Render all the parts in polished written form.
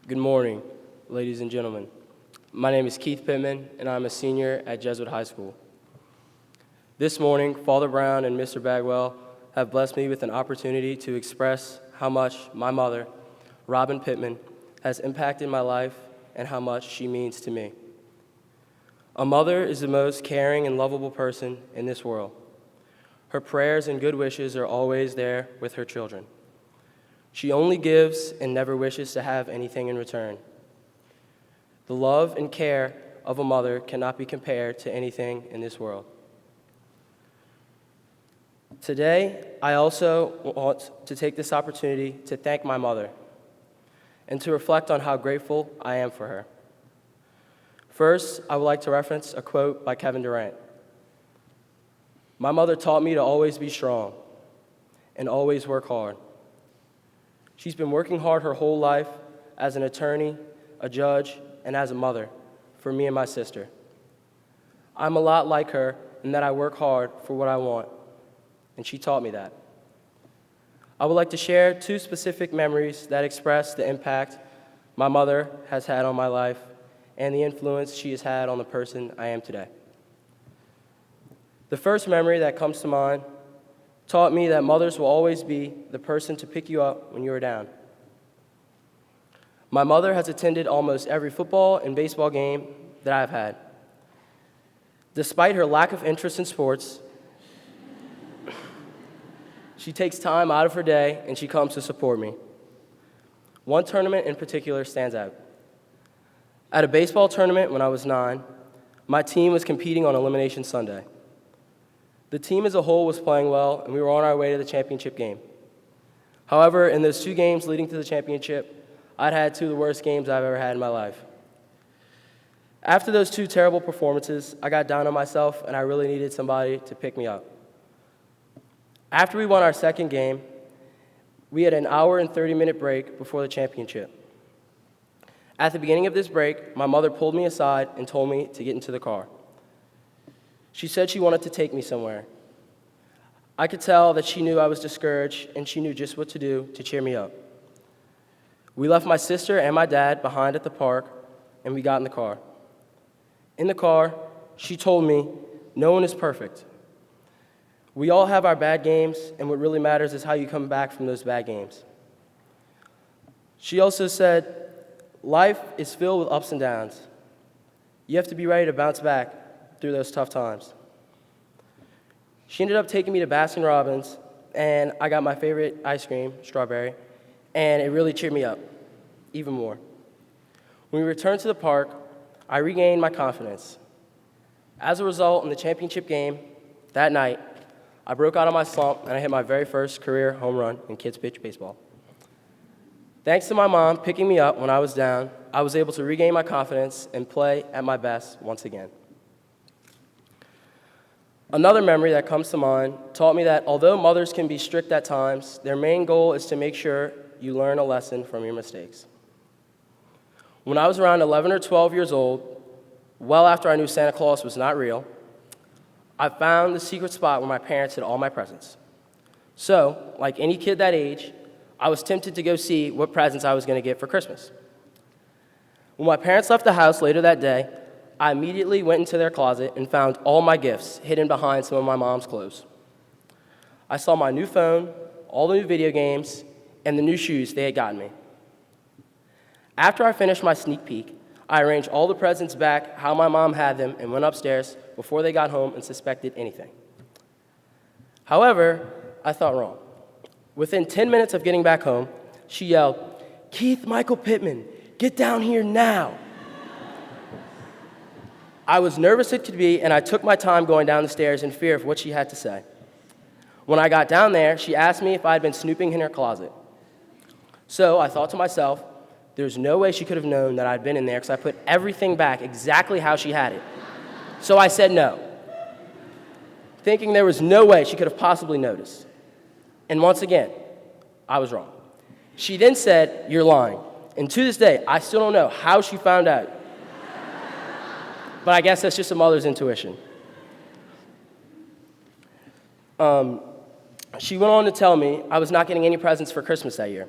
Good morning, ladies and gentlemen. My name is Keith Pittman, and I'm a senior at Jesuit High School. This morning, Father Brown and Mr. Bagwell have blessed me with an opportunity to express how much my mother, Robin Pittman, has impacted my life and how much she means to me. A mother is the most caring and lovable person in this world. Her prayers and good wishes are always there with her children. She only gives and never wishes to have anything in return. The love and care of a mother cannot be compared to anything in this world. Today, I also want to take this opportunity to thank my mother and to reflect on how grateful I am for her. First, I would like to reference a quote by Kevin Durant. My mother taught me to always be strong and always work hard. She's been working hard her whole life as an attorney, a judge, and as a mother for me and my sister. I'm a lot like her in that I work hard for what I want, and she taught me that. I would like to share two specific memories that express the impact my mother has had on my life and the influence she has had on the person I am today. The first memory that comes to mind taught me that mothers will always be the person to pick you up when you are down. My mother has attended almost every football and baseball game that I've had. Despite her lack of interest in sports, she takes time out of her day and she comes to support me. One tournament in particular stands out. At a baseball tournament when I was 9, my team was competing on Elimination Sunday. The team as a whole was playing well, and we were on our way to the championship game. However, in those 2 games leading to the championship, I'd had 2 of the worst games I've ever had in my life. After those 2 terrible performances, I got down on myself, and I really needed somebody to pick me up. After we won our second game, we had an hour and 30-minute break before the championship. At the beginning of this break, my mother pulled me aside and told me to get into the car. She said she wanted to take me somewhere. I could tell that she knew I was discouraged, and she knew just what to do to cheer me up. We left my sister and my dad behind at the park, and we got in the car. In the car, she told me, "No one is perfect. We all have our bad games, and what really matters is how you come back from those bad games." She also said, "Life is filled with ups and downs. You have to be ready to bounce back through those tough times." She ended up taking me to Baskin-Robbins, and I got my favorite ice cream, strawberry, and it really cheered me up even more. When we returned to the park, I regained my confidence. As a result, in the championship game that night, I broke out of my slump, and I hit my very first career home run in kids pitch baseball. Thanks to my mom picking me up when I was down, I was able to regain my confidence and play at my best once again. Another memory that comes to mind taught me that although mothers can be strict at times, their main goal is to make sure you learn a lesson from your mistakes. When I was around 11 or 12 years old, well after I knew Santa Claus was not real, I found the secret spot where my parents hid all my presents. So, like any kid that age, I was tempted to go see what presents I was going to get for Christmas. When my parents left the house later that day, I immediately went into their closet and found all my gifts hidden behind some of my mom's clothes. I saw my new phone, all the new video games, and the new shoes they had gotten me. After I finished my sneak peek, I arranged all the presents back how my mom had them and went upstairs before they got home and suspected anything. However, I thought wrong. Within 10 minutes of getting back home, she yelled, "Keith Michael Pittman, get down here now." I was nervous as could be, and I took my time going down the stairs in fear of what she had to say. When I got down there, she asked me if I had been snooping in her closet. So I thought to myself, there's no way she could have known that I'd been in there because I put everything back exactly how she had it. So I said no, thinking there was no way she could have possibly noticed. And once again, I was wrong. She then said, "You're lying." And to this day, I still don't know how she found out. But I guess that's just a mother's intuition. She went on to tell me I was not getting any presents for Christmas that year.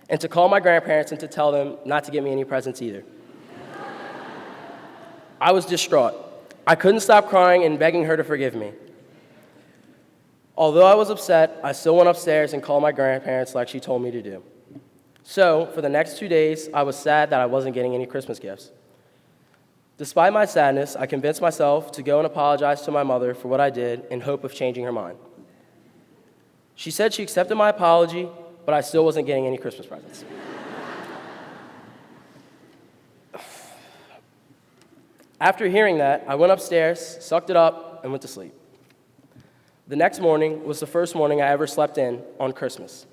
and to call my grandparents and to tell them not to get me any presents either. I was distraught. I couldn't stop crying and begging her to forgive me. Although I was upset, I still went upstairs and called my grandparents like she told me to do. So, for the next 2 days, I was sad that I wasn't getting any Christmas gifts. Despite my sadness, I convinced myself to go and apologize to my mother for what I did in hope of changing her mind. She said she accepted my apology, but I still wasn't getting any Christmas presents. After hearing that, I went upstairs, sucked it up, and went to sleep. The next morning was the first morning I ever slept in on Christmas.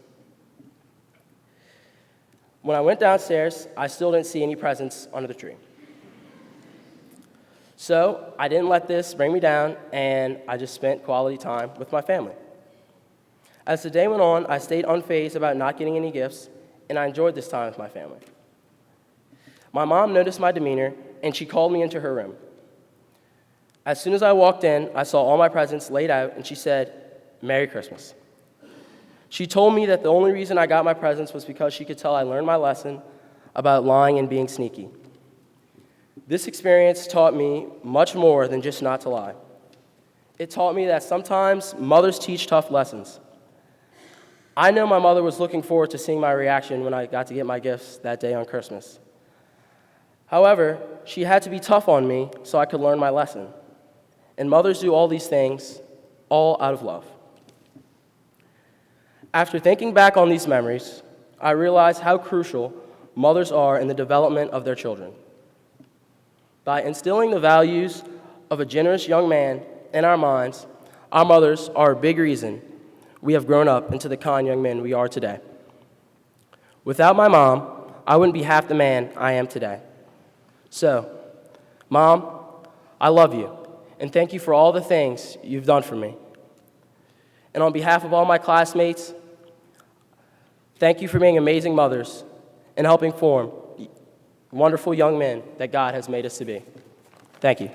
When I went downstairs, I still didn't see any presents under the tree. So I didn't let this bring me down, and I just spent quality time with my family. As the day went on, I stayed unfazed about not getting any gifts, and I enjoyed this time with my family. My mom noticed my demeanor, and she called me into her room. As soon as I walked in, I saw all my presents laid out, and she said, "Merry Christmas." She told me that the only reason I got my presents was because she could tell I learned my lesson about lying and being sneaky. This experience taught me much more than just not to lie. It taught me that sometimes mothers teach tough lessons. I know my mother was looking forward to seeing my reaction when I got to get my gifts that day on Christmas. However, she had to be tough on me so I could learn my lesson. And mothers do all these things, all out of love. After thinking back on these memories, I realized how crucial mothers are in the development of their children. By instilling the values of a generous young man in our minds, our mothers are a big reason we have grown up into the kind young men we are today. Without my mom, I wouldn't be half the man I am today. So, Mom, I love you, and thank you for all the things you've done for me. And on behalf of all my classmates, thank you for being amazing mothers and helping form wonderful young men that God has made us to be. Thank you.